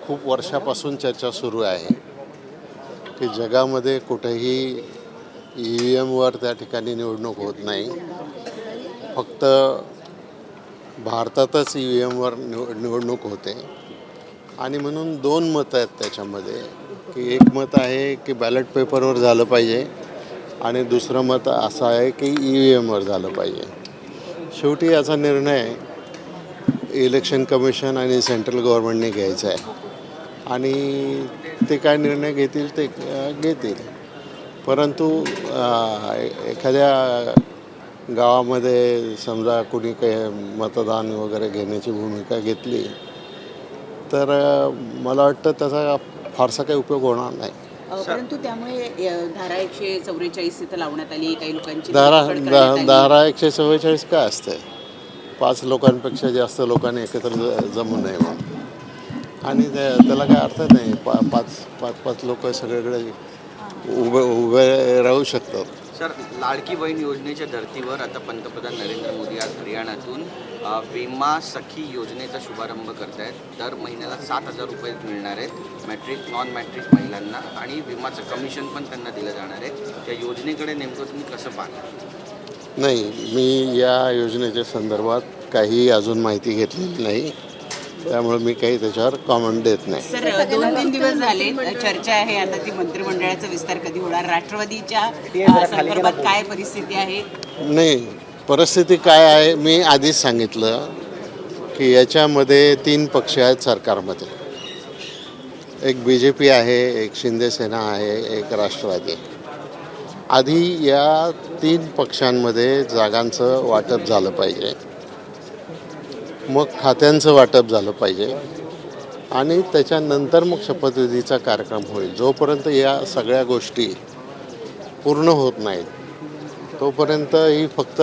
खूप वर्षापासून चर्चा सुरू आहे की जगामध्ये कुठेही EVMवर त्या ठिकाणी निवडणूक होत नाही. फक्त भारतातच EVMवर निवडणूक होते आणि म्हणून दोन मतं आहेत त्याच्यामध्ये की एक मत आहे की बॅलेट पेपरवर झालं पाहिजे आणि दुसरं मत असं आहे की EVMवर झालं पाहिजे. शेवटी याचा निर्णय इलेक्शन कमिशन आणि सेंट्रल गव्हर्नमेंटने घ्यायचा आहे आणि ते काय निर्णय घेतील ते घेतील. परंतु एखाद्या गावामध्ये समजा कोणी काही मतदान वगैरे घेण्याची भूमिका घेतली तर मला वाटतं त्याचा फारसा काही उपयोग होणार नाही. परंतु त्यामुळे धारा 144 इथं लावण्यात आली. काही लोकांची धारा 144 काय असते? 5 लोकांपेक्षा जास्त लोकांनी एकत्र जमू नये म्हणून आणि त्याला काय अर्थ नाही. पाच लोक सगळीकडे उभे राहू शकतात. सर, लाडकी बहीण योजनेच्या धर्तीवर आता पंतप्रधान नरेंद्र मोदी आज हरियाणातून विमा सखी योजनेचा शुभारंभ करत आहेत. दर महिन्याला 7,000 रुपये मिळणार आहेत मॅट्रिक नॉन मॅट्रिक महिलांना आणि विमाचं कमिशन पण त्यांना दिलं जाणार आहे. त्या योजनेकडे नेमकं तुम्ही कसं पाहता? नाही, मी या योजनेच्या संदर्भात काही अजून माहिती घेतलेली नाही, त्यामुळे मी काही त्याच्यावर कॉमेंट देत नाही. सर, 2-3 दिवस झाले चर्चा आहे आता ती मंत्रिमंडळाचा विस्तार कधी होणार, राष्ट्रवादीच्या संदर्भात काय परिस्थिती आहे? नाही, परिस्थिती काय आहे मी आधीच सांगितलं की याच्यामध्ये 3 पक्ष आहेत सरकारमध्ये. एक BJP आहे, एक शिंदे सेना आहे, एक राष्ट्रवादी. आधी या 3 पक्षांमध्ये जागांचं वाटप झालं पाहिजे, मग खात्यांचं वाटप झालं पाहिजे आणि त्याच्यानंतर मग शपथविधीचा कार्यक्रम होईल. जोपर्यंत या सगळ्या गोष्टी पूर्ण होत नाहीत तोपर्यंत ही फक्त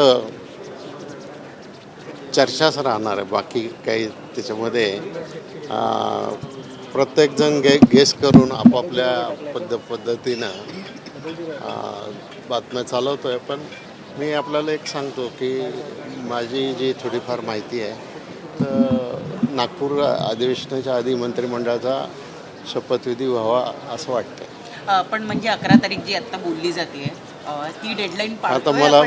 चर्चाच राहणार आहे. बाकी काही त्याच्यामध्ये प्रत्येकजण गेस करून आपापल्या पद्धतीनं बातम्या चालवतो आहे. पण मी आपल्याला एक सांगतो की माझी जी थोडीफार माहिती आहे तर नागपूर अधिवेशनाच्या आधी मंत्रिमंडळाचा शपथविधी व्हावा असं वाटतं. पण म्हणजे 11 तारीख जी आता बोलली जाते ती डेडलाईन आता मला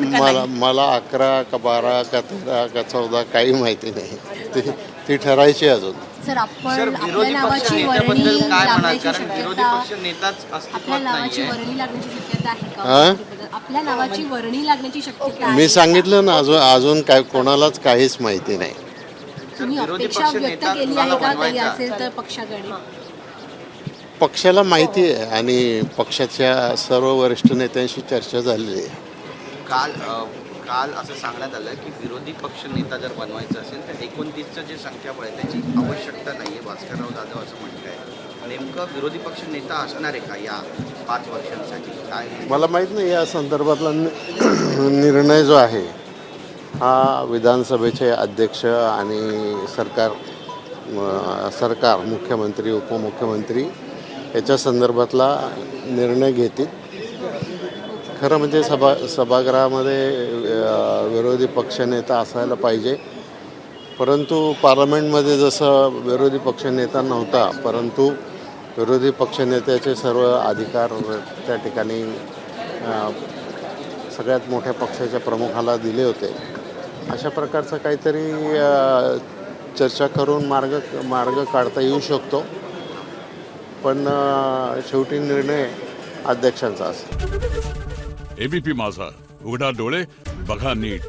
11 का 12 का 13 का 14 काही माहिती नाही. ती ठरायची अजून. सर, आपण आपल्या नावाची वर्णी लागण्याची शक्यता आहे का? आपल्या नावाची वर्णी लागण्याची शक्यता आहे? मी सांगितलं ना, अजून काय कोणालाच काहीच माहिती नाही. तुम्ही अपेक्षा व्यक्त केली आहे का काही असेल तर पक्षाकडे? पक्षाला माहिती आहे आणि पक्षाच्या सर्व वरिष्ठ नेत्यांशी चर्चा झालेली आहे. काल असं सांगण्यात आलं की विरोधी पक्ष नेता जर बनवायचं असेल तर 29चं जे संख्याबळ आहे त्याची आवश्यकता नाही आहे. भास्करराव जाधव असं म्हणत आहे. नेमकं विरोधी पक्ष नेता असणार आहे का या 5 वर्षांसाठी? काय मला माहीत नाही. या संदर्भातला निर्णय जो आहे हा विधानसभेचे अध्यक्ष आणि सरकार मुख्यमंत्री उपमुख्यमंत्री याच्या संदर्भातला निर्णय घेतील. खरं म्हणजे सभागृहामध्ये विरोधी पक्षनेता असायला पाहिजे, परंतु पार्लमेंटमध्ये जसं विरोधी पक्षनेता नव्हता, परंतु विरोधी पक्षनेत्याचे सर्व अधिकार त्या ठिकाणी सगळ्यात मोठ्या पक्षाच्या प्रमुखाला दिले होते. अशा प्रकारचं काहीतरी चर्चा करून मार्ग काढता येऊ शकतो, पण शेवटी निर्णय अध्यक्षांचा असेल. ABP माझा, उघडा डोळे बघा नीट.